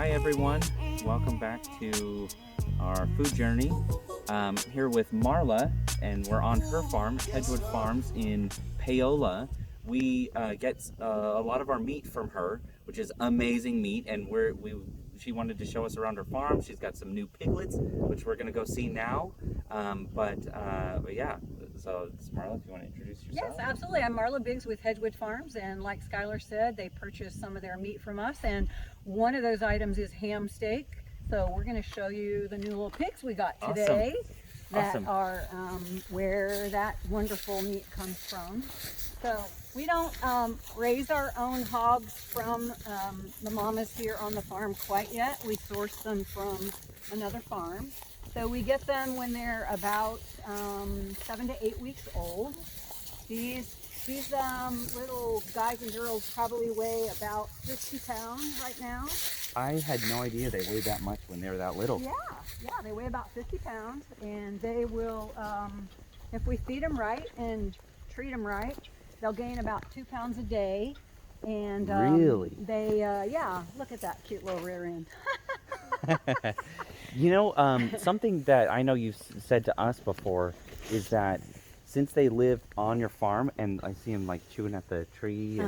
Hi everyone, welcome back to our food journey. Here with Marla, and we're on her farm, Hedgewood Farms in Paola. We get a lot of our meat from her, which is amazing meat, and she wanted to show us around her farm. She's got some new piglets, which we're gonna go see now. But yeah, so Marla, if you want to introduce yourself. Yes, absolutely. I'm Marla Biggs with Hedgewood Farms, and like Skylar said, they purchased some of their meat from us, and one of those items is ham steak. So we're going to show you the new little pigs we got today that are where that wonderful meat comes from. So we don't raise our own hogs from the mamas here on the farm quite yet. We source them from another farm. So we get them when they're about 7 to 8 weeks old. These little guys and girls probably weigh about 50 pounds right now. I had no idea they weighed that much when they were that little. Yeah, they weigh about 50 pounds, and they will, if we feed them right and treat them right, they'll gain about 2 pounds a day. And really, yeah, look at that cute little rear end. You know, something that I know you've said to us before is that since they live on your farm, and I see them like chewing at the tree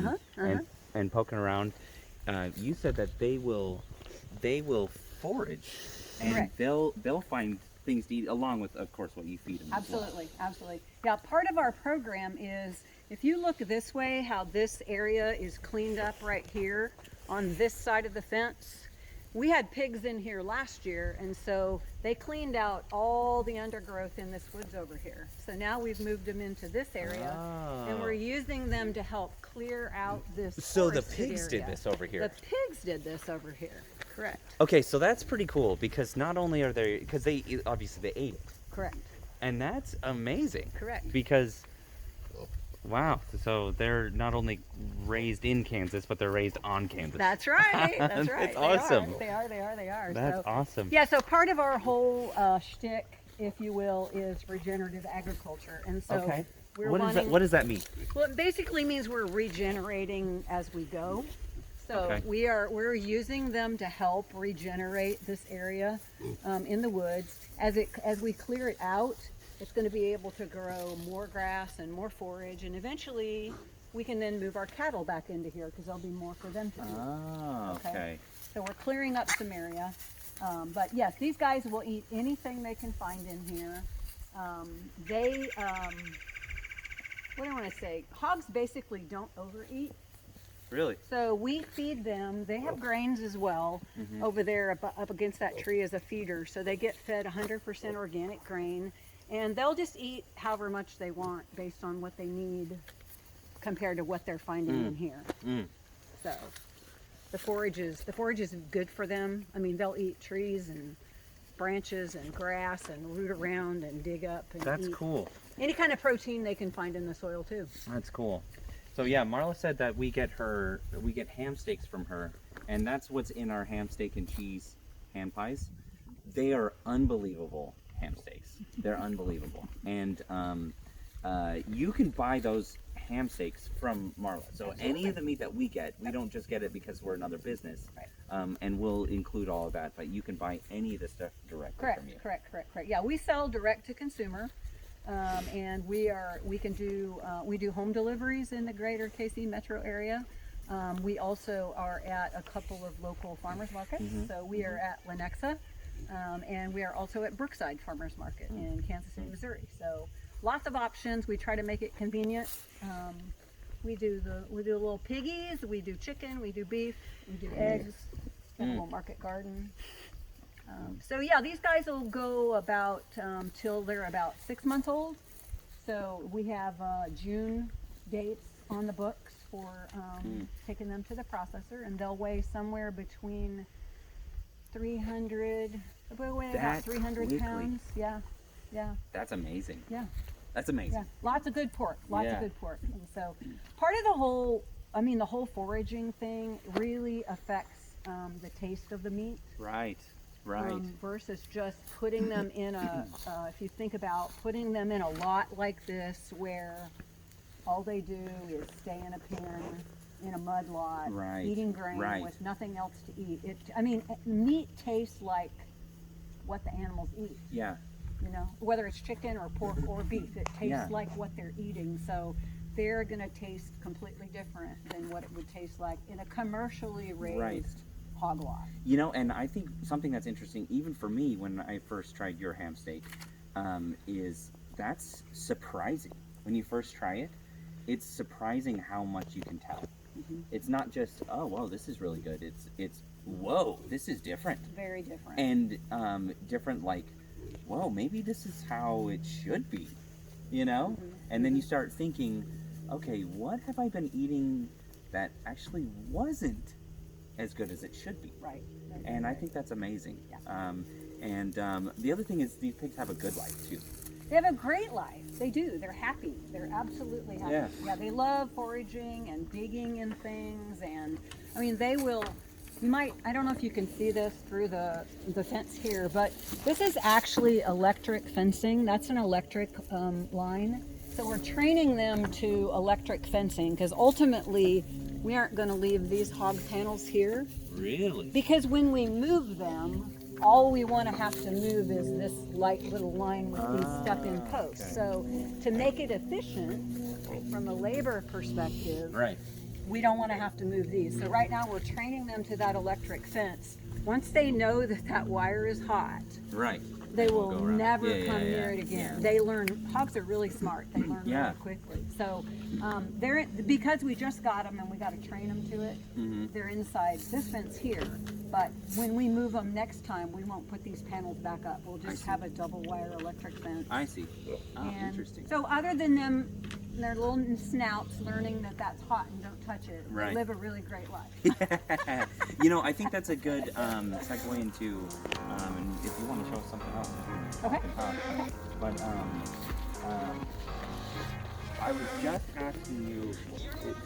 and poking around, you said that they will forage, and Correct. they'll find things to eat along with, of course, what you feed them. Absolutely, absolutely. Yeah, part of our program is, if you look this way, how this area is cleaned up right here on this side of the fence. We had pigs in here last year, and so they cleaned out all the undergrowth in this woods over here. So now we've moved them into this area, and we're using them to help clear out this So the forested pigs area. did this over here. The pigs did this over here, correct. Okay, so that's pretty cool, because not only are they, because they obviously they ate it. Correct. And that's amazing. Correct. Because, wow, so they're not only raised in Kansas, but they're raised on Kansas. That's right. That's right. That's awesome. They are. That's awesome. Yeah, so part of our whole shtick, if you will, is regenerative agriculture. And so Okay. we're What does that mean? Well, it basically means we're regenerating as we go. So Okay. we're using them to help regenerate this area in the woods. As we clear it out, it's going to be able to grow more grass and more forage, and eventually we can then move our cattle back into here because there'll be more for them to do. Oh, okay. So we're clearing up some area. But yes, these guys will eat anything they can find in here. What do I want to say? Hogs basically don't overeat. Really? So we feed them. They have grains as well over there up against that tree as a feeder. So they get fed 100% organic grain. And they'll just eat however much they want based on what they need compared to what they're finding in here. So the forage is good for them. I mean, they'll eat trees and branches and grass and root around and dig up and That's eat cool. any kind of protein they can find in the soil too. That's cool. So yeah, Marla said that we get ham steaks from her, and that's what's in our ham steak and cheese ham pies. They are unbelievable ham steaks. They're unbelievable. And you can buy those ham steaks from Marla. So Absolutely. any of the meat that we get, we don't just get it because we're another business. Right. And we'll include all of that, but you can buy any of the stuff directly from you. Correct. Yeah, we sell direct to consumer, and we do home deliveries in the greater KC metro area. We also are at a couple of local farmers markets. So we are at Lenexa, and we are also at Brookside Farmers Market in Kansas City, Missouri. So lots of options. We try to make it convenient. We do little piggies, we do chicken, we do beef, we do eggs. Got a little market garden. So yeah, these guys will go about till they're about 6 months old. So we have June dates on the books for taking them to the processor, and they'll weigh somewhere between 300. They'll weigh about 300 pounds. Yeah. That's amazing. Yeah. That's amazing. Yeah, lots of good pork. And so part of the whole foraging thing really affects the taste of the meat. Right. Versus just putting them in if you think about putting them in a lot like this where all they do is stay in a pen in a mud lot, Right, eating grain right. with nothing else to eat. I mean, meat tastes like what the animals eat. Yeah. You know, whether it's chicken or pork or beef, it tastes Yeah. like what they're eating. So they're going to taste completely different than what it would taste like in a commercially raised Right. hog lot. You know, and I think something that's interesting, even for me, when I first tried your ham steak, is that's surprising. When you first try it, it's surprising how much you can tell. Mm-hmm. It's not just, oh, whoa, this is really good. It's whoa, this is different. Very different. And different, like, whoa, maybe this is how it should be, you know? Mhm. And then you start thinking, okay, what have I been eating that actually wasn't as good as it should be? Right. And I think that's amazing. Yeah. The other thing is these pigs have a good life too. They have a great life. They do. They're happy. They're absolutely happy. Yeah. Yeah, they love foraging and digging in things. And I mean, they will, you might, I don't know if you can see this through the fence here, but this is actually electric fencing. That's an electric line. So we're training them to electric fencing because ultimately we aren't going to leave these hog panels here. Really? Because when we move them, all we want to have to move is this light little line with these stuck-in posts. Okay. So to make it efficient from a labor perspective, Right. we don't want to have to move these. So right now we're training them to that electric fence. Once they know that that wire is hot, Right. they We'll will go around. never Yeah, come yeah, near yeah. it again. Yeah. They learn, hogs are really smart. They learn Yeah. really quickly. So they're, because we just got them and we got to train them to it, they're inside this fence here. But when we move them next time, we won't put these panels back up. We'll just see. have a double wire electric fence. I see. Oh, And interesting. so other than them, their little snouts learning that that's hot and don't touch it, Right. they live a really great life. You know, I think that's a good segue into, and if you want to show us something else. Okay. But I was just asking you,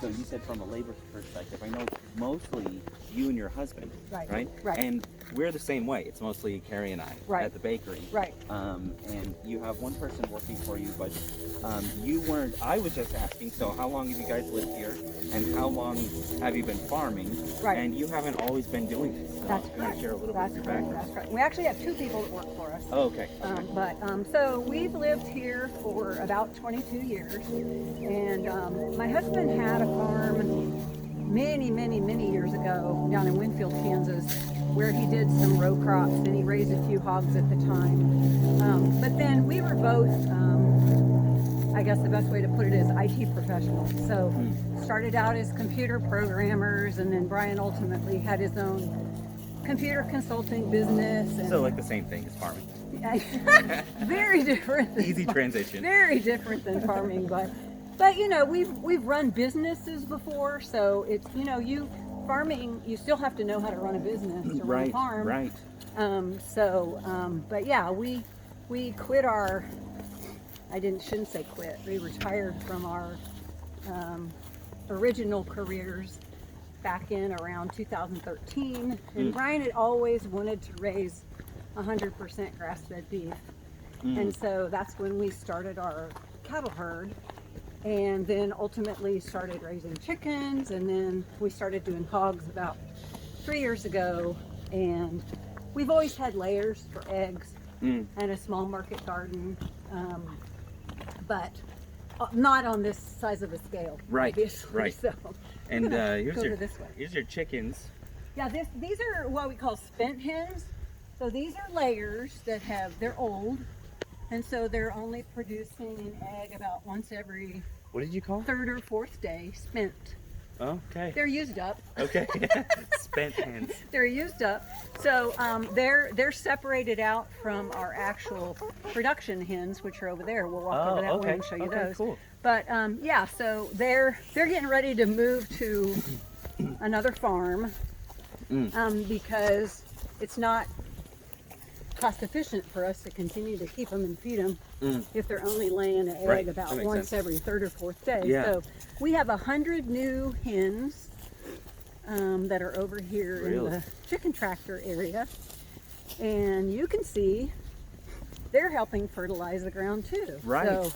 so you said from a labor perspective, I know mostly you and your husband, Right, right? right. And we're the same way. It's mostly Carrie and I Right. at the bakery. Right. And you have one person working for you, but you weren't, I was just asking, so how long have you guys lived here? And how long have you been farming? Right. And you haven't always been doing this. So That's you want correct. to share a little That's bit of your correct. background? That's correct. We actually have two people that work for us. Oh, okay. So we've lived here for about 22 years, and my husband had a farm many years ago down in Winfield, Kansas, where he did some row crops and he raised a few hogs at the time. But then we were both, I guess the best way to put it is IT professionals. So started out as computer programmers, and then Brian ultimately had his own computer consulting business. And So like the same thing as farming. very different. than Easy farm- transition. Very different than farming, but you know, we've run businesses before, so it's, you know, farming, you still have to know how to run a business to run a Right, farm. right. But yeah, we quit our, shouldn't say quit. We retired from our original careers back in around 2013, and Brian had always wanted to raise 100% grass-fed beef, and so that's when we started our cattle herd, and then ultimately started raising chickens, and then we started doing hogs about 3 years ago, and we've always had layers for eggs and a small market garden, but not on this size of a scale, Right, obviously. right. So And go to this way. here's your chickens. Yeah, these are what we call spent hens. So these are layers that they're old, and so they're only producing an egg about once every What did you call? third or fourth day. Spent. Oh, okay. They're used up. Okay. Spent hens. They're used up. So they're separated out from our actual production hens, which are over there. We'll walk over that way and show you okay, those. Cool. But yeah, so they're getting ready to move to another farm because it's not cost efficient for us to continue to keep them and feed them if they're only laying an egg Right, about that makes once sense. every third or fourth day. Yeah. So we have 100 new hens that are over here in Really? the chicken tractor area, and you can see they're helping fertilize the ground too. Right. So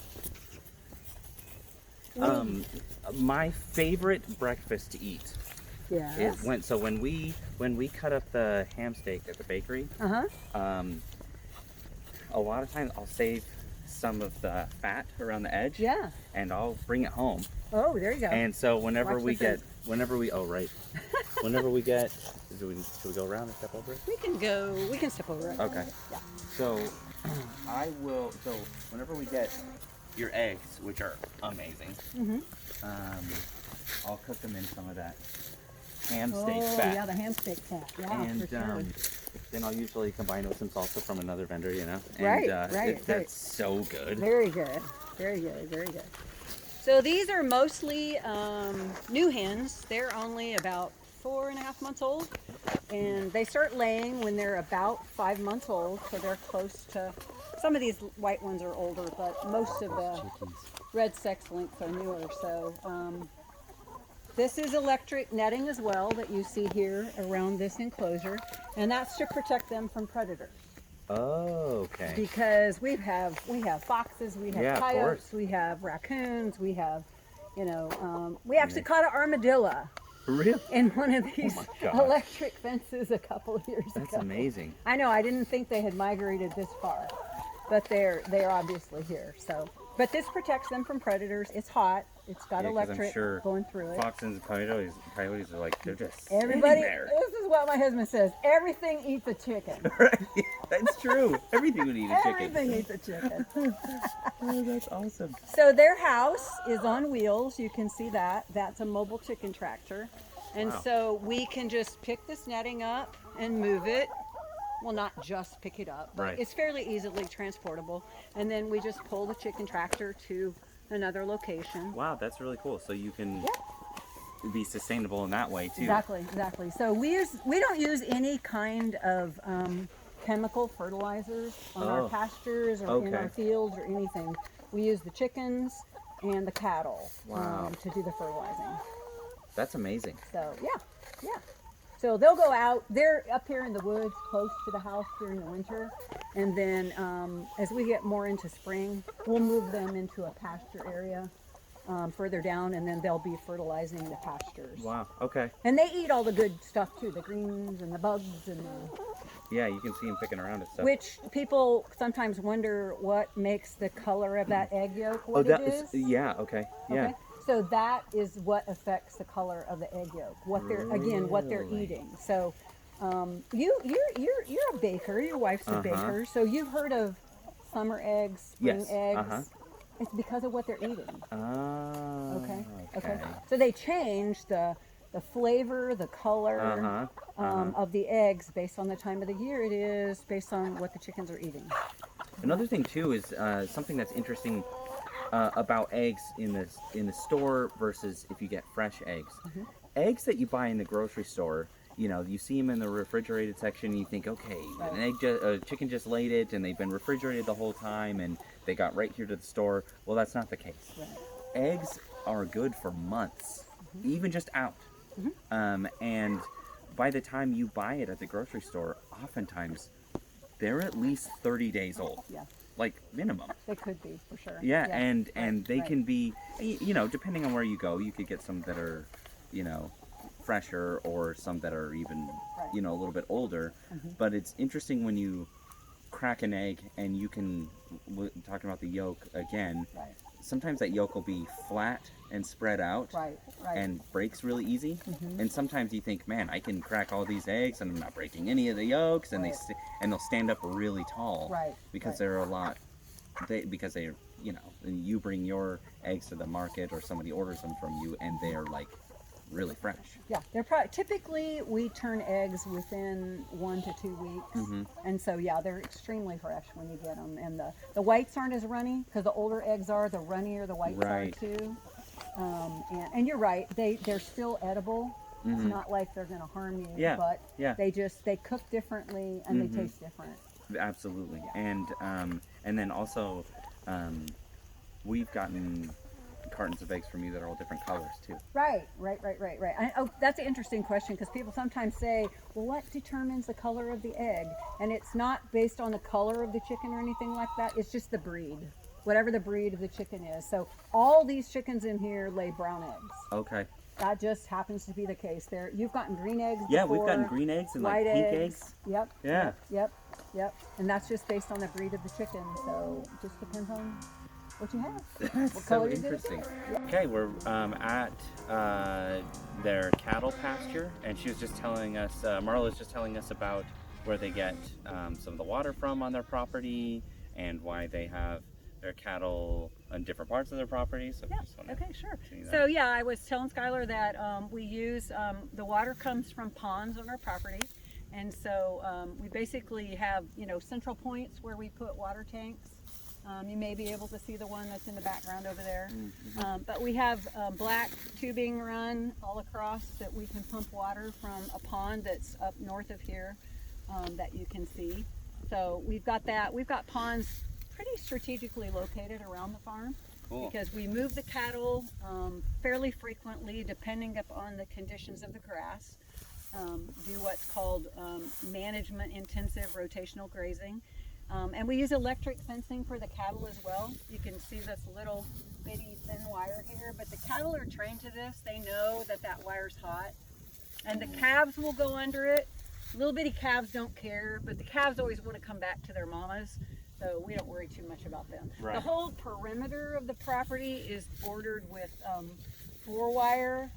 My favorite breakfast to eat Yes. is when we cut up the ham steak at the bakery. Um, a lot of times I'll save some of the fat around the edge. Yeah. And I'll bring it home. Oh, there you go. And so whenever Watch we the get, food. whenever we, oh right, whenever we get, should we go around and step over it? We can step over it. Okay. Yeah. So so whenever we get your eggs, which are amazing, I'll cook them in some of that ham steak fat. Yeah, the ham steak fat. Yeah, And for sure. then I'll usually combine it with some salsa from another vendor, you know? And, Right. That's so good. Very good. Very good. Very good. So these are mostly new hens. They're only about 4.5 months old, and they start laying when they're about 5 months old. So they're close to. Some of these white ones are older, but most of the red sex links are newer. So this is electric netting as well that you see here around this enclosure, and that's to protect them from predators. Oh, okay. Because we have foxes, we have Yeah, of coyotes, course. we have raccoons, we have, we actually caught an armadillo Really? in one of these my gosh. electric fences a couple of years ago. That's amazing. I know, I didn't think they had migrated this far, but they're obviously here. So, but this protects them from predators. It's hot. It's got 'Cause I'm electric sure going through it. Foxes and coyotes are like, they're just Everybody, sitting there. this is what my husband says. Everything eats a chicken. Right? That's true. Everything would eat a chicken. Everything eats a chicken. Oh, that's awesome. So their house is on wheels. You can see that. That's a mobile chicken tractor. And Wow. so we can just pick this netting up and move it. Well, not just pick it up, but Right. it's fairly easily transportable. And then we just pull the chicken tractor to another location. Wow, that's really cool. So you can be sustainable in that way too. Exactly. So we don't use any kind of chemical fertilizers on our Oh, pastures or in okay. our fields or anything. We use the chickens and the cattle Wow. to do the fertilizing. That's amazing. So yeah. So they'll go out. They're up here in the woods, close to the house during the winter, and then as we get more into spring, we'll move them into a pasture area further down, and then they'll be fertilizing the pastures. Wow. Okay. And they eat all the good stuff too, the greens and the bugs and Yeah, you can see them picking around and stuff. which people sometimes wonder what makes the color of that egg yolk what that it is. yeah. Okay. Yeah. Okay. So that is what affects the color of the egg yolk. What they're Really? eating. So you're a baker. Your wife's a baker. So you've heard of summer eggs, spring Yes, eggs. It's because of what they're eating. Oh. Okay. So they change the flavor, the color of the eggs based on the time of the year it is, based on what the chickens are eating. Another thing too is something that's interesting about eggs in the store versus if you get fresh eggs. Eggs that you buy in the grocery store, you know, you see them in the refrigerated section and you think, okay, Right. a chicken just laid it and they've been refrigerated the whole time and they got right here to the store. Well, that's not the case. Right. Eggs are good for months, even just out. And by the time you buy it at the grocery store, oftentimes they're at least 30 days old. Yeah, Like minimum. they could be for sure. Yeah, and they right. can be, you know, depending on where you go, you could get some that are, you know, fresher or some that are even, Right. you know, a little bit older. But it's interesting when you crack an egg and you can, talking about the yolk again, Right. sometimes that yolk will be flat and spread out Right. and breaks really easy. And sometimes you think, man, I can crack all these eggs and I'm not breaking any of the yolks, and Right. they'll stand up really tall. Right, Because right. they're a lot. Because they, you know, you bring your eggs to the market or somebody orders them from you and they're like really fresh. Yeah, they're typically we turn eggs within 1 to 2 weeks, and so yeah, they're extremely fresh when you get them. And the whites aren't as runny because the older eggs are, the runnier the whites Right. are too. And you're right, they're still edible. It's not like they're going to harm you, Yeah, but yeah. they cook differently and they taste different. Absolutely. And then also, we've gotten cartons of eggs from you that are all different colors too. Right. That's an interesting question because people sometimes say, well, what determines the color of the egg? And it's not based on the color of the chicken or anything like that. It's just the breed. whatever the breed of the chicken is. So all these chickens in here lay brown eggs. Okay. That just happens to be the case. There, you've gotten green eggs. Yeah, before, we've gotten green eggs and white like pink eggs. Yep. Yeah. Yep. And that's just based on the breed of the chicken. So it just depends on what you have. That's what so color you're gonna interesting. get. Okay, we're at their cattle pasture, and she was just telling us, Marla was just telling us about where they get some of the water from on their property, and why they have their cattle on different parts of their property. So Yeah. just wanna Okay. Sure. continue that. So yeah, I was telling Skylar that we use the water comes from ponds on our property, and so we basically have central points where we put water tanks. You may be able to see the one that's in the background over there. Mm-hmm. But we have black tubing run all across that we can pump water from a pond that's up north of here that you can see. So we've got that. We've got ponds pretty strategically located around the farm. Cool. Because we move the cattle fairly frequently depending upon the conditions of the grass. Do what's called management intensive rotational grazing. And we use electric fencing for the cattle as well. You can see this little bitty thin wire here, but the cattle are trained to this. They know that that wire's hot. And the calves will go under it. Little bitty calves don't care, but the calves always want to come back to their mamas, so we don't worry too much about them. Right. The whole perimeter of the property is bordered with 4-wire,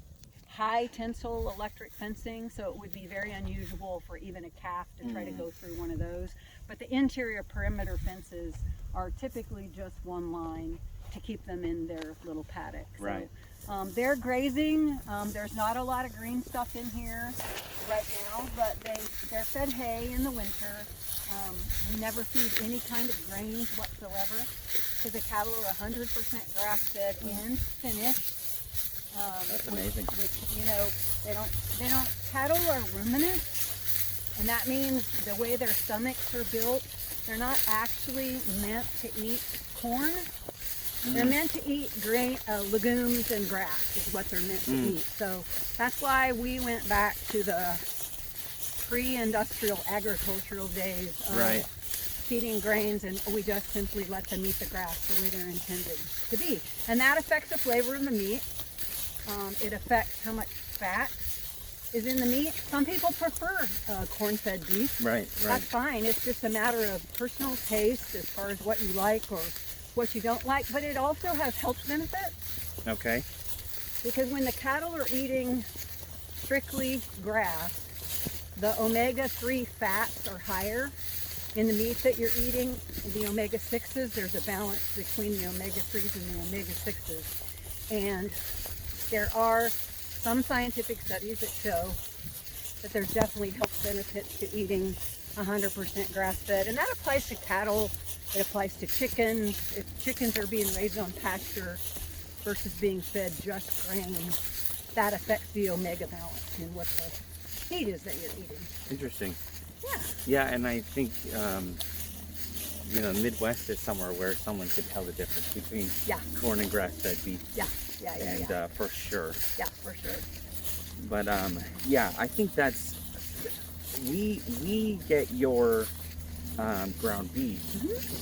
high tensile electric fencing, so it would be very unusual for even a calf to try to go through one of those. But the interior perimeter fences are typically just one line to keep them in their little paddock. Right. So, they're grazing. There's not a lot of green stuff in here right now, but they're fed hay in the winter. We never feed any kind of grains whatsoever because the cattle are 100% grass-fed and finished. That's amazing. They don't, cattle are ruminants, and that means the way their stomachs are built, they're not actually meant to eat corn. They're meant to eat grain, legumes and grass is what they're meant to eat. So that's why we went back to the pre-industrial agricultural days of Right. feeding grains, and we just simply let them eat the grass the way they're intended to be. And that affects the flavor of the meat. It affects how much fat is in the meat. Some people prefer corn-fed beef. Right. That's fine. It's just a matter of personal taste as far as what you like or what you don't like, but it also has health benefits Okay. because when the cattle are eating strictly grass, the omega-3 fats are higher in the meat that you're eating. The omega-6s, there's a balance between the omega-3s and the omega-6s. And there are some scientific studies that show that there's definitely health benefits to eating 100% grass-fed, and that applies to cattle. It applies to chickens. If chickens are being raised on pasture versus being fed just grain, that affects the omega balance in what the feed is that you're eating. Interesting. Yeah. Yeah, and I think Midwest is somewhere where someone could tell the difference between corn and grass-fed beef. Yeah. And for sure. Yeah, for sure. But I think that's we get your ground beef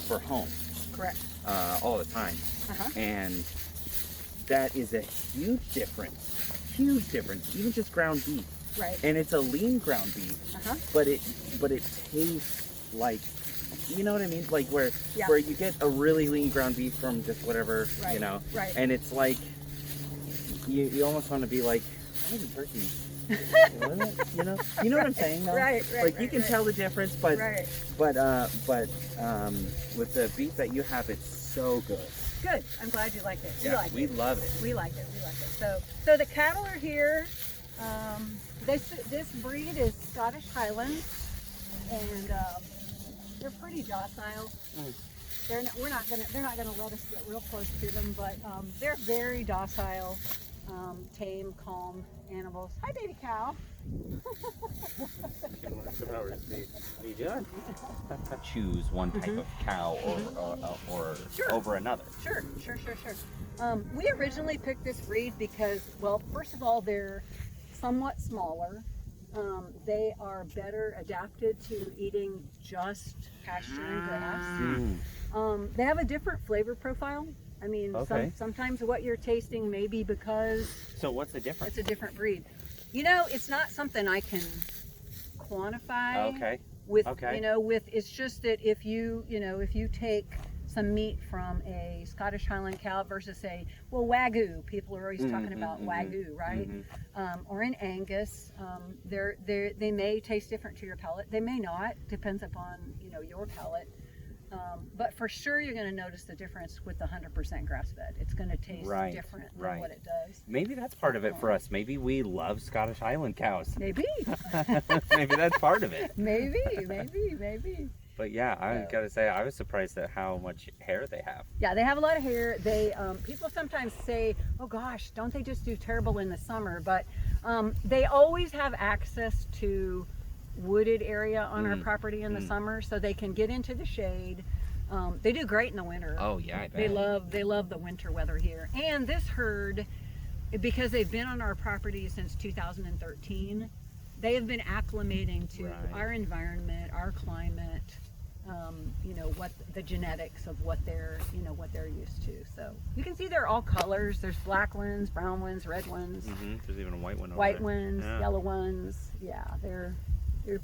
for home Correct. all the time, Uh-huh. and that is a huge difference. Huge difference, even just ground beef. Right. And it's a lean ground beef, Uh-huh. but it tastes like, you know what I mean? Like where you get a really lean ground beef from just whatever, Right. Right. and it's like you almost want to be like, maybe turkey. Wasn't it? You know what I'm saying? Though? Right. Like you can tell the difference, but Right. but with the beef that you have, it's so good. Good. I'm glad you like it. We love it. We like it. So the cattle are here. This breed is Scottish Highlands, and they're pretty docile. They're not gonna let us get real close to them, but they're very docile, tame, calm animals. Hi, baby cow. How you doing? Choose one type of cow or over another. Sure. We originally picked this breed because, well, first of all, they're somewhat smaller. They are better adapted to eating just pasture and grass. They have a different flavor profile. I mean, Okay. sometimes what you're tasting may be because So what's the difference? it's a different breed. You know, it's not something I can quantify. Okay. With Okay. with it's just that if you take some meat from a Scottish Highland cow versus Wagyu. People are always talking about Wagyu, right? Or an Angus. They may taste different to your palate. They may not. Depends upon your palate. But for sure, you're going to notice the difference with the 100% grass-fed. It's going to taste different than what it does. Maybe that's part of it for us. Maybe we love Scottish Highland cows. Maybe. Maybe that's part of it. Maybe. But yeah, I gotta say, I was surprised at how much hair they have. Yeah, they have a lot of hair. They people sometimes say, "Oh gosh, don't they just do terrible in the summer?" But they always have access to wooded area on our property in the summer, so they can get into the shade. They do great in the winter. Oh yeah, I bet. They love the winter weather here. And this herd, because they've been on our property since 2013, they have been acclimating to our environment, our climate. What the genetics of what they're used to. So you can see they're all colors. There's black ones, brown ones, red ones. There's even a white one over white there. ones, yellow ones. Yeah, they're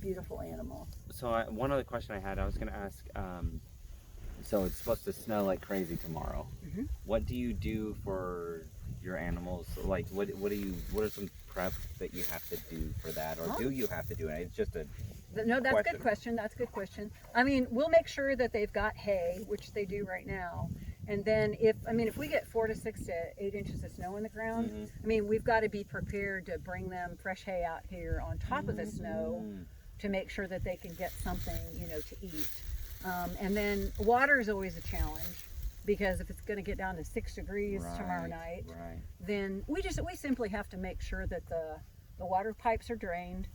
beautiful animals. So one other question I had, I was going to ask, so it's supposed to snow like crazy tomorrow. What do you do for your animals? Like what are some prep that you have to do for that, or do you have to do it? It's just a No, that's a good question. That's a good question. I mean, we'll make sure that they've got hay, which they do right now. And then if we get 4 to 6 to 8 inches of snow on the ground, I mean, we've got to be prepared to bring them fresh hay out here on top of the snow to make sure that they can get something, to eat. And then water is always a challenge, because if it's going to get down to 6 degrees tomorrow night, then we simply have to make sure that the water pipes are drained.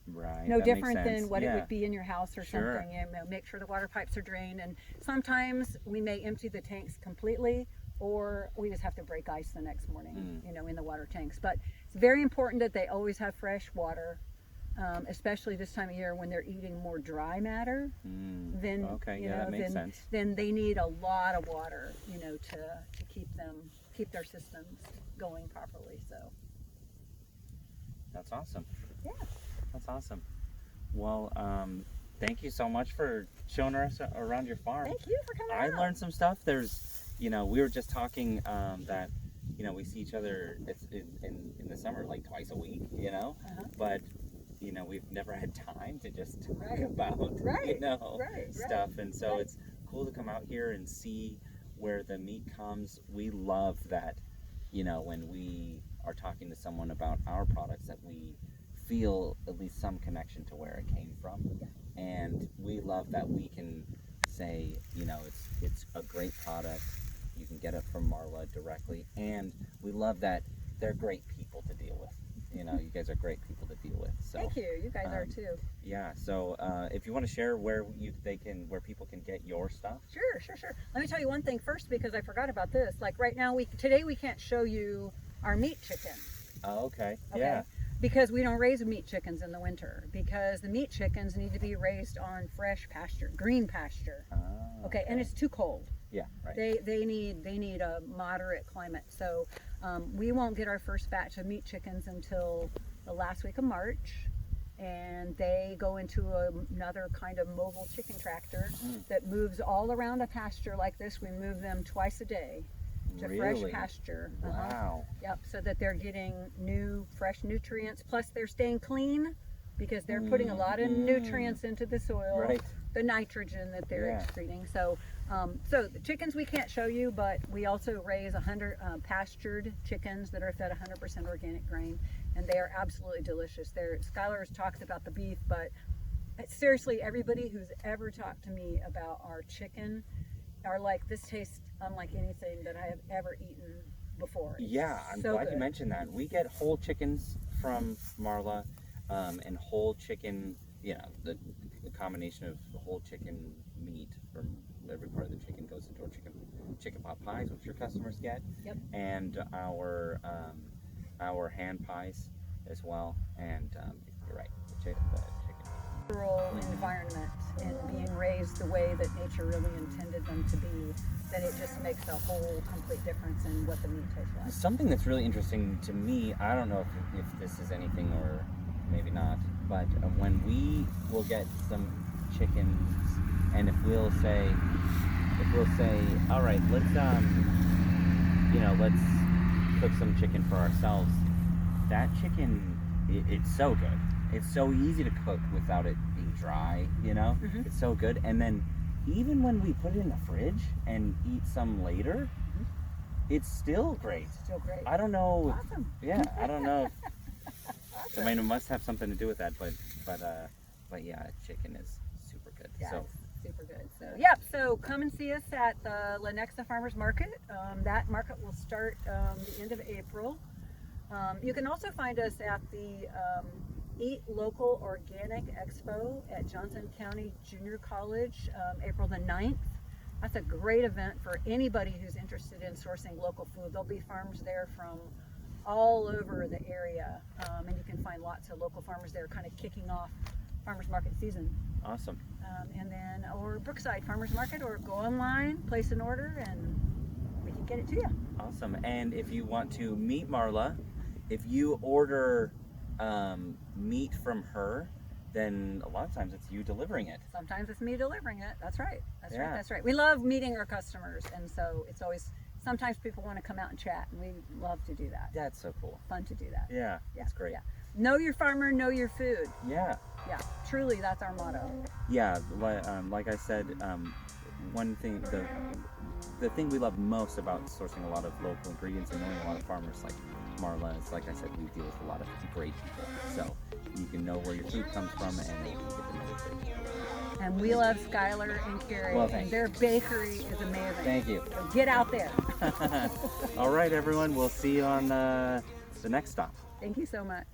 Right. No different than what it would be in your house or something. Make sure the water pipes are drained, and sometimes we may empty the tanks completely, or we just have to break ice the next morning, in the water tanks. But it's very important that they always have fresh water, especially this time of year when they're eating more dry matter. Then that makes sense. Then they need a lot of water, to keep their systems going properly. So that's awesome. Yeah. That's awesome. Well, thank you so much for showing us around your farm. Thank you for coming out. I learned some stuff. There's, we were just talking that, we see each other in the summer like twice a week, but, we've never had time to just talk about, stuff. And so it's cool to come out here and see where the meat comes. We love that, when we are talking to someone about our products, that we feel at least some connection to where it came from. And we love that we can say, it's a great product. You can get it from Marla directly, and we love that they're great people to deal with. You guys are great people to deal with. So thank you. You guys are too. Yeah. So if you want to share where people can get your stuff. Sure. Let me tell you one thing first, because I forgot about this. Like right now, today we can't show you our meat chicken. Oh, okay. Yeah. Because we don't raise meat chickens in the winter, because the meat chickens need to be raised on fresh pasture, green pasture. Okay, and it's too cold. Yeah, right. They need a moderate climate. So we won't get our first batch of meat chickens until the last week of March, and they go into another kind of mobile chicken tractor that moves all around a pasture like this. We move them twice a day to fresh pasture. Wow. Yep, so that they're getting new, fresh nutrients. Plus, they're staying clean, because they're putting a lot of nutrients into the soil, the nitrogen that they're excreting. So, so the chickens we can't show you, but we also raise 100 pastured chickens that are fed 100% organic grain, and they are absolutely delicious. Skylar talks about the beef, but seriously, everybody who's ever talked to me about our chicken are like, this tastes unlike anything that I have ever eaten before. Yeah, I'm glad you mentioned that. We get whole chickens from Marla, and whole chicken, the combination of whole chicken meat from every part of the chicken goes into our chicken pot pies, which your customers get. Yep. And our hand pies as well. And You're right. The chicken. Rural environment and being raised the way that nature really intended them to be, then it just makes a whole complete difference in what the meat tastes like. Something that's really interesting to me, I don't know if this is anything or maybe not, but when we will get some chickens, and if we'll say, all right, let's let's cook some chicken for ourselves. That chicken, it's so good. It's so easy to cook without it being dry, Mm-hmm. It's so good. And then even when we put it in the fridge and eat some later, it's still great. Still great. I don't know. Awesome. Yeah, I don't know. I mean, it must have something to do with that, but yeah, chicken is super good. Yeah, So it's super good. So yeah, so come and see us at the Lenexa Farmers Market. That market will start the end of April. You can also find us at the Eat Local Organic Expo at Johnson County Junior College, April the 9th. That's a great event for anybody who's interested in sourcing local food. There'll be farms there from all over the area, and you can find lots of local farmers there kind of kicking off farmers market season. awesome. And then, or Brookside Farmers Market, or go online, place an order, and we can get it to you. Awesome. And if you want to meet Marla, if you order meat from her, then a lot of times it's you delivering it. Sometimes it's me delivering it. That's right. That's Yeah. right. That's right. We love meeting our customers, and so it's always, sometimes people want to come out and chat, and we love to do that. That's so cool. Fun to do that. Yeah, Yeah, that's great. yeah. Know your farmer, know your food. Yeah. Yeah, truly, that's our motto. Yeah, like I said, one thing, the thing we love most about sourcing a lot of local ingredients and knowing a lot of farmers like Marla is, like I said, we deal with a lot of great people. So you can know where your food comes from and you can get to know the great people. And we love Skylar and Carrie, Well, and thank their bakery is amazing. Thank you. So get out there. All right, everyone. We'll see you on the next stop. Thank you so much.